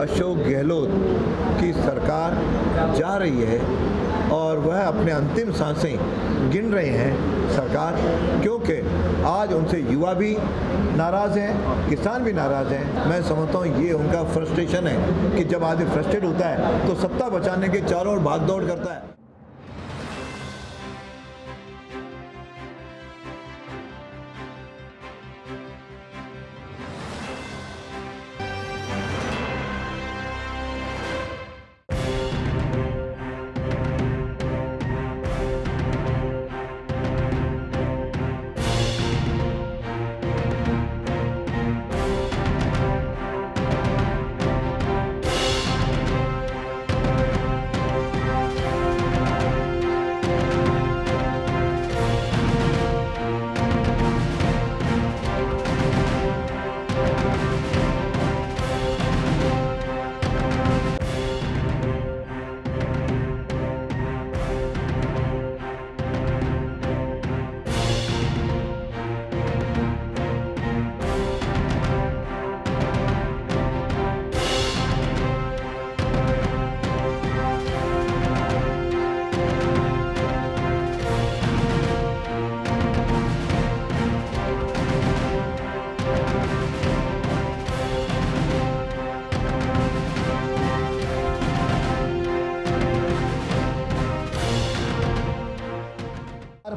अशोक गहलोत की सरकार जा रही है और वह अपने अंतिम सांसें गिन रहे हैं सरकार, क्योंकि आज उनसे युवा भी नाराज़ हैं, किसान भी नाराज़ हैं। मैं समझता हूँ ये उनका फ्रस्ट्रेशन है कि जब आदमी फ्रस्ट्रेट होता है तो सत्ता बचाने के चारों ओर भाग दौड़ करता है।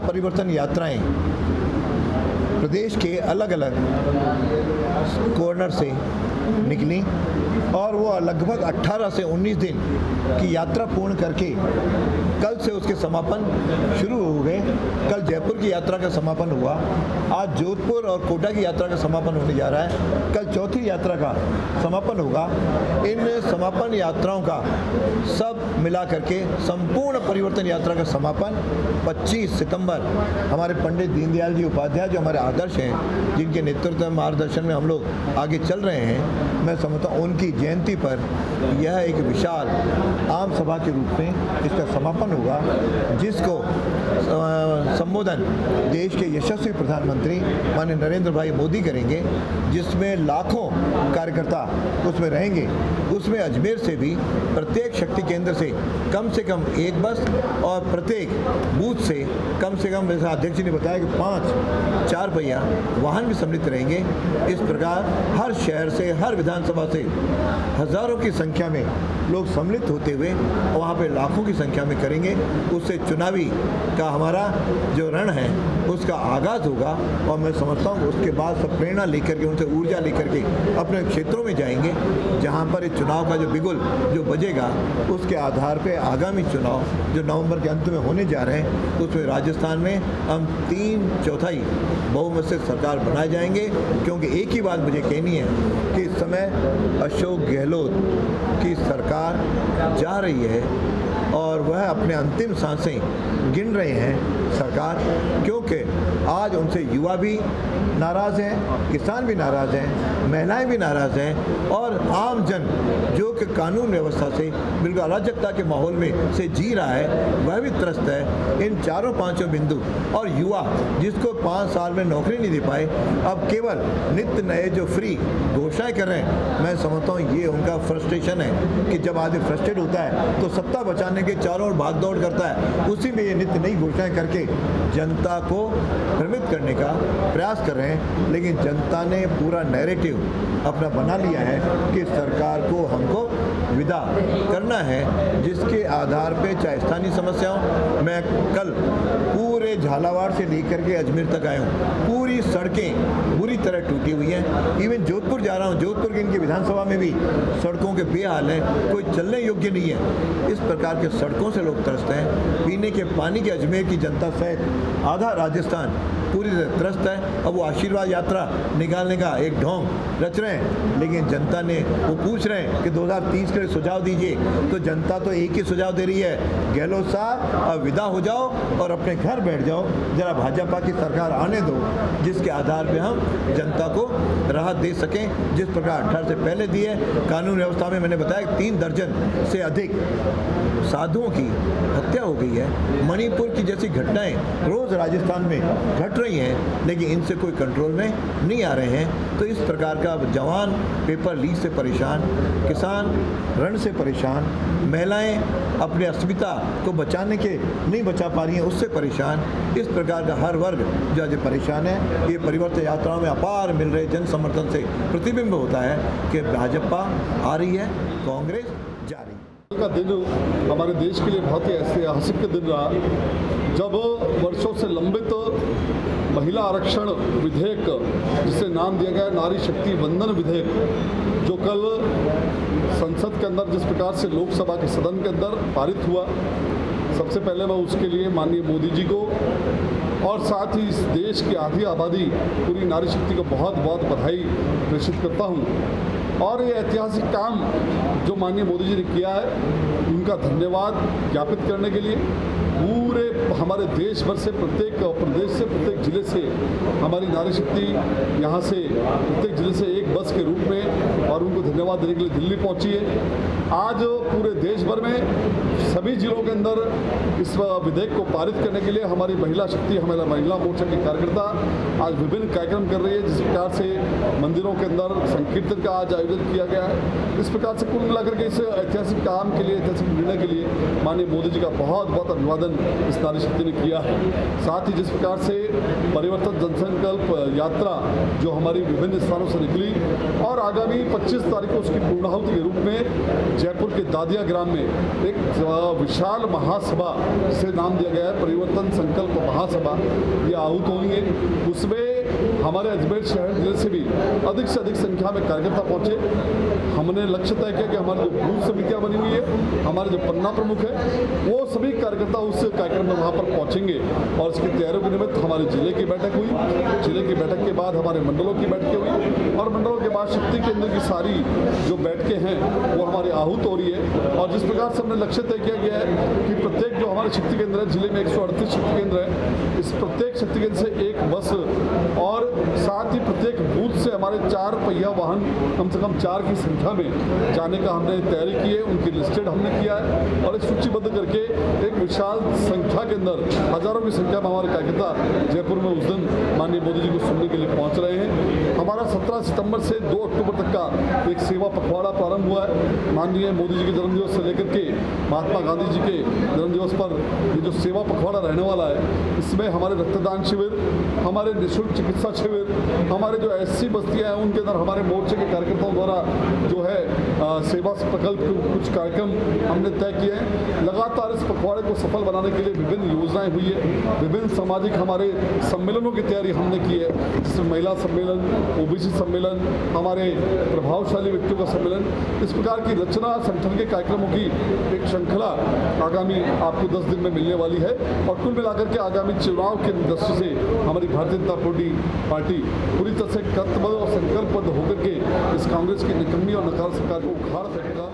परिवर्तन यात्राएं प्रदेश के अलग अलग कॉर्नर से निकली और वो लगभग 18 से 19 दिन की यात्रा पूर्ण करके कल से उसके समापन शुरू हो गए। कल जयपुर की यात्रा का समापन हुआ, आज जोधपुर और कोटा की यात्रा का समापन होने जा रहा है, कल चौथी यात्रा का समापन होगा। इन समापन यात्राओं का सब मिला करके संपूर्ण परिवर्तन यात्रा का समापन 25 सितंबर हमारे पंडित दीनदयाल जी उपाध्याय, जो हमारे आदर्श हैं, जिनके नेतृत्व मार्गदर्शन में हम लोग आगे चल रहे हैं, मैं समझता हूँ उनकी जयंती पर यह एक विशाल आम सभा के रूप में इसका समापन होगा, जिसको संबोधन देश के यशस्वी प्रधानमंत्री माननीय नरेंद्र भाई मोदी करेंगे, जिसमें लाखों कार्यकर्ता उसमें रहेंगे। उसमें अजमेर से भी प्रत्येक शक्ति केंद्र से कम एक बस और प्रत्येक बूथ से कम, जैसा अध्यक्ष जी ने बताया कि 5 4 पहिया वाहन भी सम्मिलित रहेंगे। इस प्रकार हर शहर से, हर विधानसभा से हज़ारों की संख्या में लोग सम्मिलित होते हुए वहाँ पे लाखों की संख्या में करेंगे। उससे चुनावी का हमारा जो रण है उसका आगाज़ होगा और मैं समझता हूँ उसके बाद सब प्रेरणा लेकर के, उनसे ऊर्जा लेकर के अपने क्षेत्रों में जाएंगे, जहाँ पर इस चुनाव का जो बिगुल जो बजेगा उसके आधार पे आगामी चुनाव जो नवंबर के अंत में होने जा रहे हैं उसमें राजस्थान में हम 3/4 बहुमत से सरकार बनाए जाएंगे। क्योंकि एक ही बात मुझे कहनी है कि इस समय अशोक गहलोत की सरकार जा रही है और वह अपने अंतिम सांसें गिन रहे हैं सरकार, क्योंकि आज उनसे युवा भी नाराज़ हैं, किसान भी नाराज़ हैं, महिलाएं भी नाराज़ हैं और आम जन जो कि कानून व्यवस्था से बिल्कुल अराजकता के माहौल में से जी रहा है वह भी त्रस्त है। इन चारों पांचों बिंदु और युवा जिसको 5 साल में नौकरी नहीं दे पाए, अब केवल नित्य नए जो फ्री घोषणाएं कर रहे हैं, मैं समझता हूँ ये उनका फ्रस्ट्रेशन है कि जब आदमी फ्रस्ट्रेट होता है तो सत्ता बचाने के चारों ओर भाग दौड़ करता है। उसी में ये नित्य नई घोषणाएं करके जनता को भ्रमित करने का प्रयास कर रहे हैं। लेकिन जनता ने पूरा नैरेटिव अपना बना लिया है कि सरकार को हमको विदा करना है, जिसके आधार पे चाहे स्थानीय समस्याओं, मैं कल पूरे झालावाड़ से लेकर के अजमेर तक आया हूँ, पूरी सड़कें बुरी तरह टूटी हुई हैं। इवन जोधपुर जा रहा हूँ, जोधपुर की इनकी विधानसभा में भी सड़कों के बेहाल हैं, कोई चलने योग्य नहीं है। इस प्रकार के सड़कों से लोग त्रस्त हैं। पीने के पानी के अजमेर की जनता सहित आधा राजस्थान पूरी तरह त्रस्त है। अब वो आशीर्वाद यात्रा निकालने का एक ढोंग रच रहे हैं, लेकिन जनता ने वो पूछ रहे हैं कि 2030 के लिए सुझाव दीजिए, तो जनता तो एक ही सुझाव दे रही है, गहलोत साहब अब विदा हो जाओ और अपने घर बैठ जाओ, जरा भाजपा की सरकार आने दो, जिसके आधार पे हम जनता को राहत दे सकें। जिस प्रकार 18 से पहले दी है, कानून व्यवस्था में मैंने बताया 3 दर्जन से अधिक साधुओं की हत्या हो गई है। मणिपुर की जैसी घटनाएं रोज राजस्थान में घट रही हैं, लेकिन इनसे कोई कंट्रोल में नहीं आ रहे हैं। तो इस प्रकार का जवान पेपर लीक से परेशान, किसान ऋण से परेशान, महिलाएं अपने अस्मिता को बचाने के नहीं बचा पा रही हैं, उससे परेशान। इस प्रकार का हर वर्ग जो आज परेशान है। ये परिवर्तन यात्राओं में अपार मिल रहे जन समर्थन से प्रतिबिंब होता है कि भाजपा आ रही है, कांग्रेस जा रही है। का दिन हमारे देश के लिए बहुत ही ऐतिहासिक दिन रहा, जब वर्षों से लंबित महिला आरक्षण विधेयक, जिसे नाम दिया गया नारी शक्ति वंदन विधेयक, जो कल संसद के अंदर जिस प्रकार से लोकसभा के सदन के अंदर पारित हुआ, सबसे पहले मैं उसके लिए माननीय मोदी जी को और साथ ही इस देश की आधी आबादी पूरी नारी शक्ति को बहुत बहुत बधाई प्रेषित करता हूँ। और ये ऐतिहासिक काम जो माननीय मोदी जी ने किया है, उनका धन्यवाद ज्ञापित करने के लिए पूरे हमारे देश भर से, प्रत्येक प्रदेश से, प्रत्येक जिले से हमारी नारी शक्ति यहाँ से प्रत्येक जिले से एक बस के रूप में और उनको धन्यवाद देने के लिए दिल्ली पहुँची है। आज पूरे देश भर में सभी जिलों के अंदर इस विधेयक को पारित करने के लिए हमारी महिला शक्ति, हमारा महिला मोर्चा के कार्यकर्ता आज विभिन्न कार्यक्रम कर रही है। जिस प्रकार से मंदिरों के अंदर संकीर्तन का आज आयोजन किया गया है, इस प्रकार से कुल मिलाकर के इस ऐतिहासिक काम के लिए, ऐतिहासिक निर्णय के लिए माननीय मोदी जी का बहुत बहुत अभिवादन इस नारी शक्ति ने किया है। साथ ही जिस प्रकार से परिवर्तन जनसंकल्प यात्रा जो हमारी विभिन्न स्थानों से निकली और आगामी 25 तारीख को उसकी पूर्णाहुति के रूप में जयपुर के दादिया ग्राम में एक विशाल महासभा, जिसे नाम दिया गया है परिवर्तन संकल्प महासभा, ये आहूत होनी है। उसमें हमारे अजमेर शहर जिले से भी अधिक से अधिक संख्या में कार्यकर्ता पहुंचे। हमने लक्ष्य तय किया कि हमारी जो बूथ समितियां बनी हुई है, हमारे जो पन्ना प्रमुख है, वो सभी कार्यकर्ता उस कार्यक्रम में वहाँ पर पहुँचेंगे। और इसकी तैयारियों के निमित्त हमारे जिले की बैठक हुई, जिले की बैठक के बाद हमारे मंडलों की बैठकें हुई और मंडलों के बाद शक्ति केंद्र की सारी जो बैठकें हैं वो हमारी आहूत हो रही है। और जिस प्रकार से हमने लक्ष्य तय किया गया है कि प्रत्येक जो हमारे शक्ति केंद्र है, जिले में 138 शक्ति केंद्र है, इस प्रत्येक शक्ति केंद्र से एक बस और साथ ही प्रत्येक बूथ से हमारे 4 पहिया वाहन कम से कम 4 की संख्या में जाने का हमने तैयारी की है। उनकी लिस्टेड हमने किया है और एक सूचीबद्ध करके एक विशाल संख्या के अंदर, हजारों की संख्या में हमारे कार्यकर्ता जयपुर में उस दिन माननीय मोदी जी को सुनने के लिए पहुंच रहे हैं। हमारा 17 सितंबर से 2 अक्टूबर तक का एक सेवा पखवाड़ा प्रारंभ हुआ है। माननीय मोदी जी के जन्मदिवस से लेकर के महात्मा गांधी जी के जन्मदिवस पर ये जो सेवा पखवाड़ा रहने वाला है, इसमें हमारे रक्तदान शिविर, हमारे निःशुल्क चिकित्सा शिविर, हमारे जो SC बस्तियाँ हैं उनके अंदर हमारे मोर्चे के कार्यकर्ताओं द्वारा जो है सेवा प्रकल्प के कुछ कार्यक्रम हमने तय किए हैं। लगातार इस पखवाड़े को सफल बनाने के लिए विभिन्न योजनाएं हुई है। विभिन्न सामाजिक हमारे सम्मेलनों की तैयारी हमने की है, जिसमें महिला सम्मेलन, OBC सम्मेलन, हमारे प्रभावशाली व्यक्तियों का सम्मेलन, इस प्रकार की रचना संगठन के कार्यक्रमों की एक श्रृंखला आगामी आपको 10 दिन में मिलने वाली है। और कुल मिलाकर के आगामी चुनाव के दृष्टि से हमारी भारतीय जनता पार्टी पूरी तरह से कर्तव्य और संकल्पबद्ध होकर के इस कांग्रेस की निकम्मी और नकार सरकार को उखाड़ सकेगा।